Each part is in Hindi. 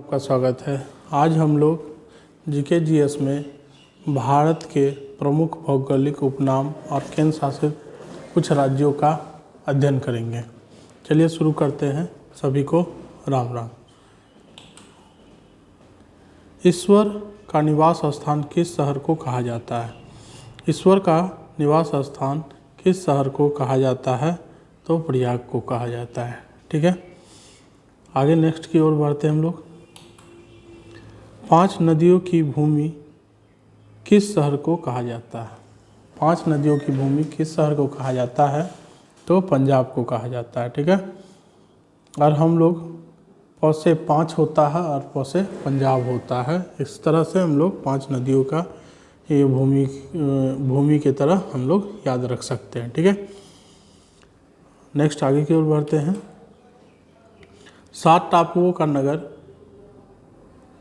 आपका स्वागत है। आज हम लोग जीके जीएस में भारत के प्रमुख भौगोलिक उपनाम और केंद्र शासित कुछ राज्यों का अध्ययन करेंगे। चलिए शुरू करते हैं। सभी को राम राम। ईश्वर का निवास स्थान किस शहर को कहा जाता है? ईश्वर का निवास स्थान किस शहर को कहा जाता है? तो प्रयाग को कहा जाता है। ठीक है, आगे नेक्स्ट की ओर बढ़ते हैं हम लोग। 5 नदियों की भूमि किस शहर को कहा जाता है? 5 नदियों की भूमि किस शहर को कहा जाता है? तो पंजाब को कहा जाता है। ठीक है, और हम लोग प से 5 होता है और प से पंजाब होता है। इस तरह से हम लोग 5 नदियों का ये भूमि की तरह हम लोग याद रख सकते हैं। ठीक है, नेक्स्ट आगे की ओर बढ़ते हैं। 7 टापुओं का नगर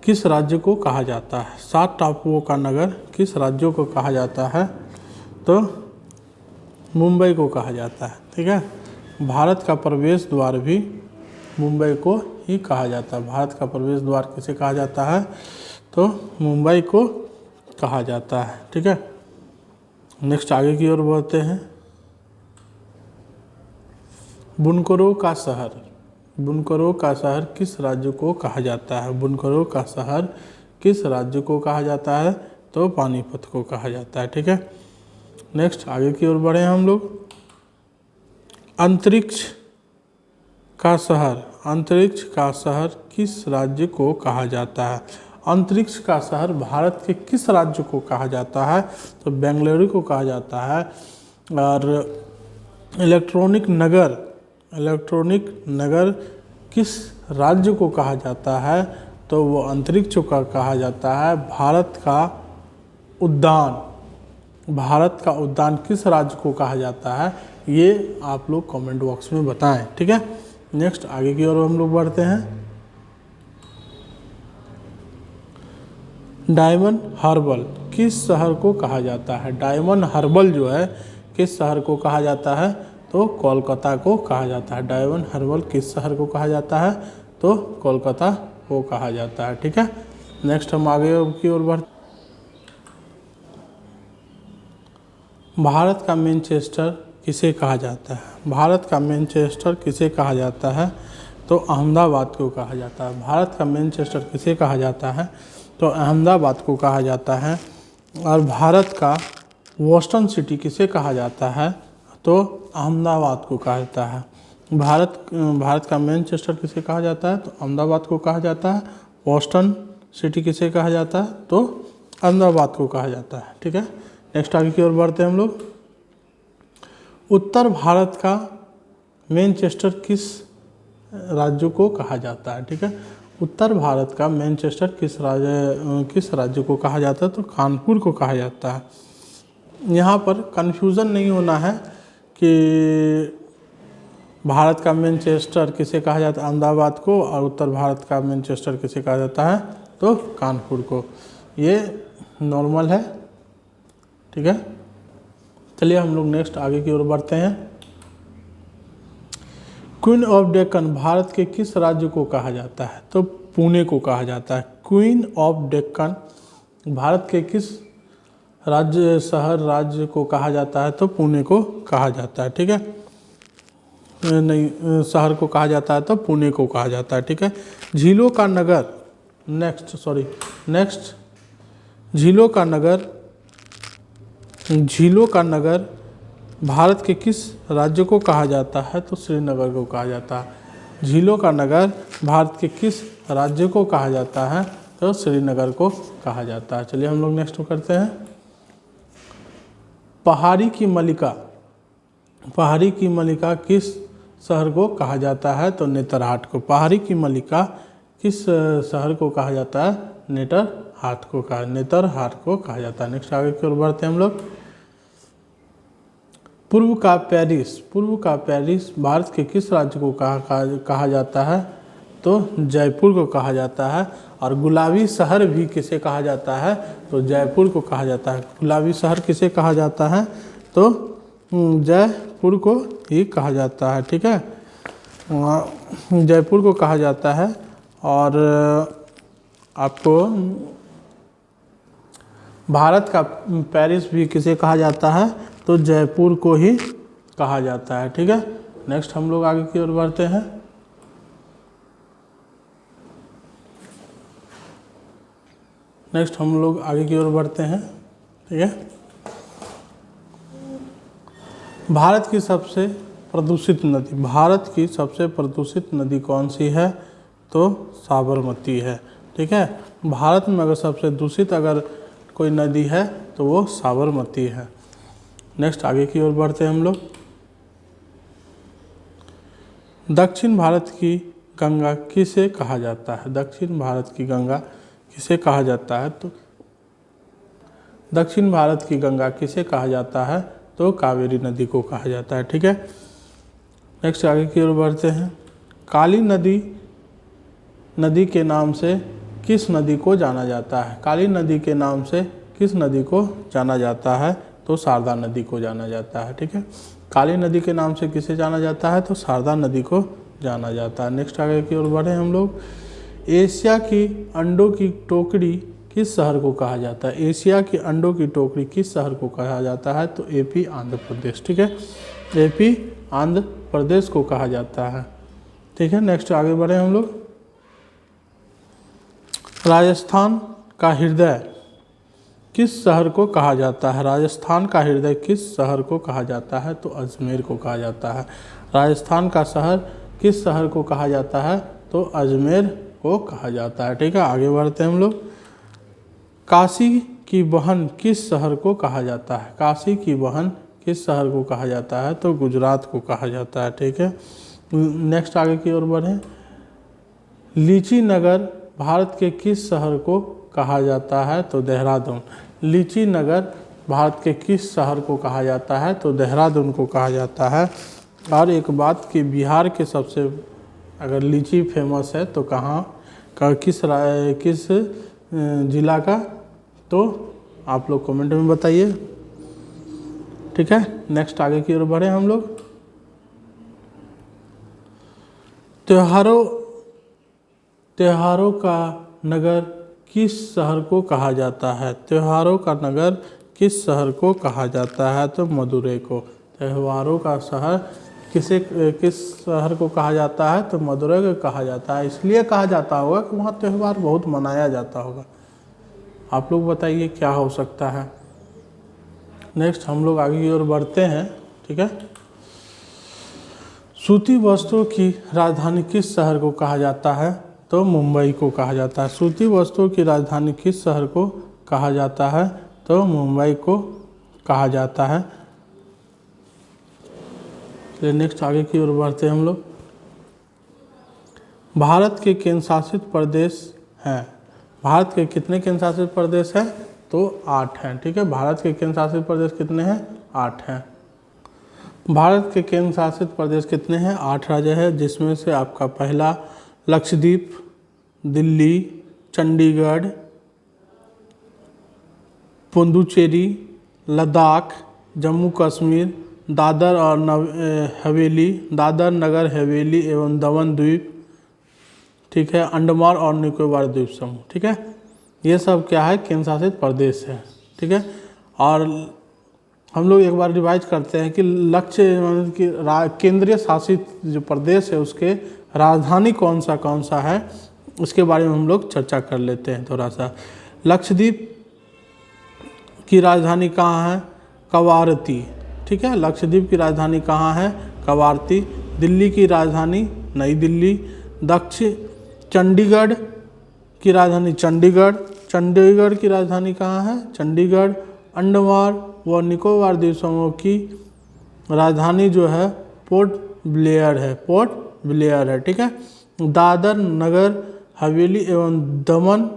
किस राज्य को कहा जाता है? 7 टापुओं का नगर किस राज्य को कहा जाता है? तो मुंबई को कहा जाता है। ठीक है, भारत का प्रवेश द्वार भी मुंबई को ही कहा जाता है। भारत का प्रवेश द्वार किसे कहा जाता है? तो मुंबई को कहा जाता है। ठीक है, नेक्स्ट आगे की ओर बढ़ते हैं। बुनकरों का शहर, बुनकरों का शहर किस राज्य को कहा जाता है? बुनकरों का शहर किस राज्य को कहा जाता है? तो पानीपत को कहा जाता है। ठीक है, नेक्स्ट आगे की ओर बढ़े हम लोग। अंतरिक्ष का शहर, अंतरिक्ष का शहर किस राज्य को कहा जाता है? अंतरिक्ष का शहर भारत के किस राज्य को कहा जाता है? तो बेंगलुरु को कहा जाता है। और इलेक्ट्रॉनिक नगर किस राज्य को कहा जाता है? तो वो अंतरिक्ष का कहा जाता है। भारत का उद्यान किस राज्य को कहा जाता है? ये आप लोग कमेंट बॉक्स में बताएं। ठीक है, नेक्स्ट आगे की ओर हम लोग बढ़ते हैं। डायमंड हार्बर किस शहर को कहा जाता है? डायमंड हार्बर जो है किस शहर को कहा जाता है? तो कोलकाता को कहा जाता है। डायमंड हार्बर किस शहर को कहा जाता है? तो कोलकाता को कहा जाता है। ठीक है, नेक्स्ट हम आगे की ओर बढ़ते। भारत का मैनचेस्टर किसे कहा जाता है? भारत का मैनचेस्टर किसे कहा जाता है? तो अहमदाबाद को कहा जाता है। भारत का मैनचेस्टर किसे कहा जाता है? तो अहमदाबाद को कहा जाता है। और भारत का बोस्टन सिटी किसे कहा जाता है? तो अहमदाबाद को कहा जाता है। भारत का मैनचेस्टर किसे कहा जाता है? तो अहमदाबाद को कहा जाता है। बोस्टन सिटी किसे कहा जाता है? तो अहमदाबाद को कहा जाता है। ठीक है, नेक्स्ट आगे की ओर बढ़ते हैं हम लोग। उत्तर भारत का मैनचेस्टर किस राज्य को कहा जाता है? ठीक है, उत्तर भारत का मैनचेस्टर किस राज्य को कहा जाता है? तो कानपुर को कहा जाता है। यहाँ पर कन्फ्यूज़न नहीं होना है कि भारत का मैनचेस्टर किसे कहा जाता है? अहमदाबाद को। और उत्तर भारत का मैनचेस्टर किसे कहा जाता है? तो कानपुर को। ये नॉर्मल है। ठीक है, चलिए हम लोग नेक्स्ट आगे की ओर बढ़ते हैं। क्वीन ऑफ डेक्कन भारत के किस राज्य को कहा जाता है? तो पुणे को कहा जाता है। क्वीन ऑफ डेक्कन भारत के किस राज्य को कहा जाता है? तो पुणे को कहा जाता है। ठीक है, नहीं, शहर को कहा जाता है तो पुणे को कहा जाता है। ठीक है, झीलों का नगर भारत के किस राज्य को कहा जाता है? तो श्रीनगर को कहा जाता है। झीलों का नगर भारत के किस राज्य को कहा जाता है? तो श्रीनगर को कहा जाता है। चलिए हम लोग नेक्स्ट करते हैं। पहाड़ी की मलिका किस शहर को कहा जाता है? तो नेतरहाट को। पहाड़ी की मलिका किस शहर को कहा जाता है? नेतरहाट को कहा जाता है। नेक्स्ट आगे की ओर बढ़ते हैं हम लोग। पूर्व का पेरिस भारत के किस राज्य को कहा जाता है? तो जयपुर को कहा जाता है। और गुलाबी शहर भी किसे कहा जाता है? तो जयपुर को कहा जाता है। गुलाबी शहर किसे कहा जाता है? तो जयपुर को ही कहा जाता है। ठीक है, जयपुर को कहा जाता है। और आपको भारत का पेरिस भी किसे कहा जाता है, तो जयपुर को ही कहा जाता है। ठीक है, नेक्स्ट हम लोग आगे की ओर बढ़ते हैं। नेक्स्ट हम लोग आगे की ओर बढ़ते हैं। ठीक है, भारत की सबसे प्रदूषित नदी, भारत की सबसे प्रदूषित नदी कौन सी है, तो साबरमती है। ठीक है, भारत में अगर सबसे दूषित अगर कोई नदी है तो वो साबरमती है। नेक्स्ट आगे की ओर बढ़ते हैं हम लोग। दक्षिण भारत की गंगा किसे कहा जाता है, दक्षिण भारत की गंगा किसे कहा जाता है, तो दक्षिण भारत की गंगा किसे कहा जाता है, तो कावेरी नदी को कहा जाता है। ठीक है, नेक्स्ट आगे की ओर बढ़ते हैं। काली नदी के नाम से किस नदी को जाना जाता है, काली नदी के नाम से किस नदी को जाना जाता है, तो शारदा नदी को जाना जाता है। ठीक है, काली नदी के नाम से किसे जाना जाता है, तो शारदा नदी को जाना जाता है। नेक्स्ट आगे की ओर बढ़े हम लोग। एशिया की अंडों की टोकरी किस शहर को कहा जाता है, एशिया की अंडों की टोकरी किस शहर को कहा जाता है, तो एपी आंध्र प्रदेश। ठीक है, एपी आंध्र प्रदेश को कहा जाता है। ठीक है, नेक्स्ट आगे बढ़े हम लोग। राजस्थान का हृदय किस शहर को कहा जाता है, राजस्थान का हृदय किस शहर को कहा जाता है, तो अजमेर को कहा जाता है। राजस्थान का शहर किस शहर को कहा जाता है, तो अजमेर को कहा जाता है। ठीक है, आगे बढ़ते हैं हम लोग। काशी की बहन किस शहर को कहा जाता है, काशी की बहन किस शहर को कहा जाता है, तो गुजरात को कहा जाता है। ठीक है, नेक्स्ट आगे की ओर बढ़ें। लीची नगर भारत के किस शहर को कहा जाता है, तो देहरादून। लीची नगर भारत के किस शहर को कहा जाता है, तो देहरादून को कहा जाता है। और एक बात कि बिहार के सबसे अगर लीची फेमस है तो कहाँ का, किस जिला का, तो आप लोग कमेंट में बताइए। ठीक है, नेक्स्ट आगे की ओर बढ़े हम लोग। त्योहारों का नगर किस शहर को कहा जाता है, त्योहारों का नगर किस शहर को कहा जाता है, तो मदुरै को। त्योहारों का शहर किस शहर को कहा जाता है, तो मदुरै को कहा जाता है। इसलिए कहा जाता होगा कि वहाँ त्यौहार बहुत मनाया जाता होगा। आप लोग बताइए क्या हो सकता है। नेक्स्ट हम लोग आगे की ओर बढ़ते हैं। ठीक है, सूती वस्त्रों की राजधानी किस शहर को कहा जाता है, तो मुंबई को कहा जाता है। सूती वस्त्रों की राजधानी किस शहर को कहा जाता है, तो मुंबई को कहा जाता है। नेक्स्ट आगे की ओर बढ़ते हैं हम लोग। भारत के केंद्र शासित प्रदेश हैं, भारत के कितने केंद्र शासित प्रदेश हैं, तो 8 हैं। ठीक है, भारत के केंद्र शासित प्रदेश कितने हैं, 8 हैं। भारत के केंद्र शासित प्रदेश कितने हैं, 8 राज्य है, जिसमें से आपका पहला लक्षद्वीप, दिल्ली, चंडीगढ़, पुडुचेरी, लद्दाख, जम्मू कश्मीर, दादर और हवेली, दादर नगर हवेली एवं दमन द्वीप। ठीक है, अंडमान और निकोबार द्वीप समूह। ठीक है, ये सब क्या है, केंद्र शासित प्रदेश है। ठीक है, और हम लोग एक बार रिवाइज करते हैं कि केंद्रीय शासित जो प्रदेश है उसके राजधानी कौन सा है, उसके बारे में हम लोग चर्चा कर लेते हैं थोड़ा सा। लक्षद्वीप की राजधानी कहाँ है, कवारती। ठीक है, लक्षद्वीप की राजधानी कहाँ है, कवारती। दिल्ली की राजधानी नई दिल्ली। चंडीगढ़ की राजधानी चंडीगढ़, चंडीगढ़ की राजधानी कहाँ है, चंडीगढ़। अंडमान व निकोबार द्वीप समूह की राजधानी जो है पोर्ट ब्लेयर है, पोर्ट ब्लेयर है। ठीक है, दादर नगर हवेली एवं दमन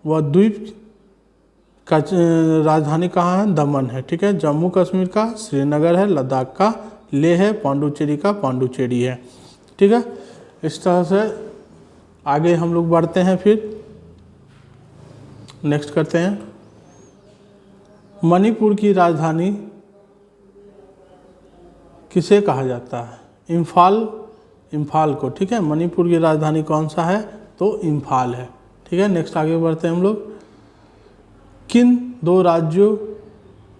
व द्वीप का राजधानी कहाँ है, दमन है। ठीक है, जम्मू कश्मीर का श्रीनगर है, लद्दाख का लेह है, पांडुचेरी का पांडुचेरी है। ठीक है, इस तरह से आगे हम लोग बढ़ते हैं। फिर नेक्स्ट करते हैं। मणिपुर की राजधानी किसे कहा जाता है, इम्फाल को। ठीक है, मणिपुर की राजधानी कौन सा है, तो इम्फाल है। ठीक है, नेक्स्ट आगे बढ़ते हैं हम लोग। किन दो राज्यों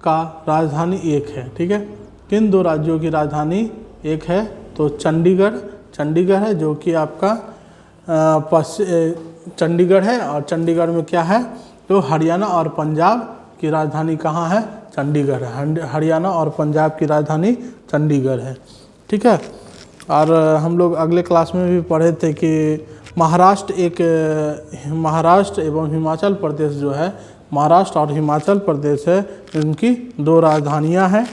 का राजधानी एक है? ठीक है, किन दो राज्यों की राजधानी एक है? तो चंडीगढ़ है, जो कि आपका चंडीगढ़ है। और चंडीगढ़ में क्या है? तो हरियाणा और पंजाब की राजधानी कहाँ है? चंडीगढ़ है। हरियाणा और पंजाब की राजधानी चंडीगढ़ है। ठीक है, और हम लोग अगले क्लास में भी पढ़े थे कि महाराष्ट्र एवं हिमाचल प्रदेश जो है, महाराष्ट्र और हिमाचल प्रदेश है, इनकी दो राजधानियां हैं,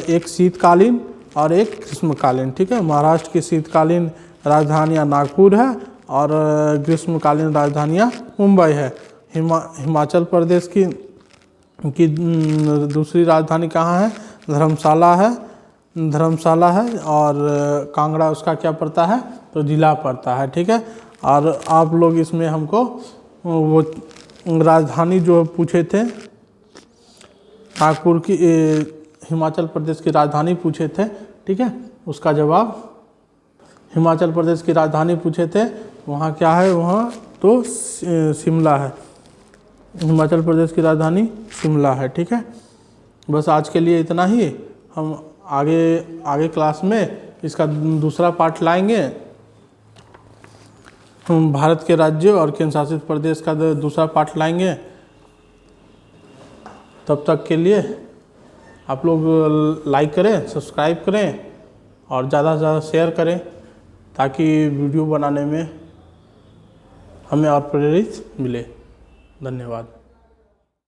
एक शीतकालीन और एक ग्रीष्मकालीन। ठीक है, महाराष्ट्र की शीतकालीन राजधानियां नागपुर है और ग्रीष्मकालीन राजधानियां मुंबई है। हिमाचल प्रदेश की दूसरी राजधानी कहाँ है? धर्मशाला है और कांगड़ा उसका क्या पड़ता है? तो जिला पड़ता है। ठीक है, और आप लोग इसमें हमको वो राजधानी जो पूछे थे, नागपुर की हिमाचल प्रदेश की राजधानी पूछे थे। ठीक है, उसका जवाब हिमाचल प्रदेश की राजधानी पूछे थे, वहाँ क्या है? वहाँ तो शिमला है। हिमाचल प्रदेश की राजधानी शिमला है। ठीक है, बस आज के लिए इतना ही। हम आगे क्लास में इसका दूसरा पार्ट लाएंगे। हम भारत के राज्यों और केंद्र शासित प्रदेश का दूसरा पार्ट लाएंगे। तब तक के लिए आप लोग लाइक करें, सब्सक्राइब करें और ज़्यादा से ज़्यादा शेयर करें, ताकि वीडियो बनाने में हमें और प्रेरित मिले। धन्यवाद।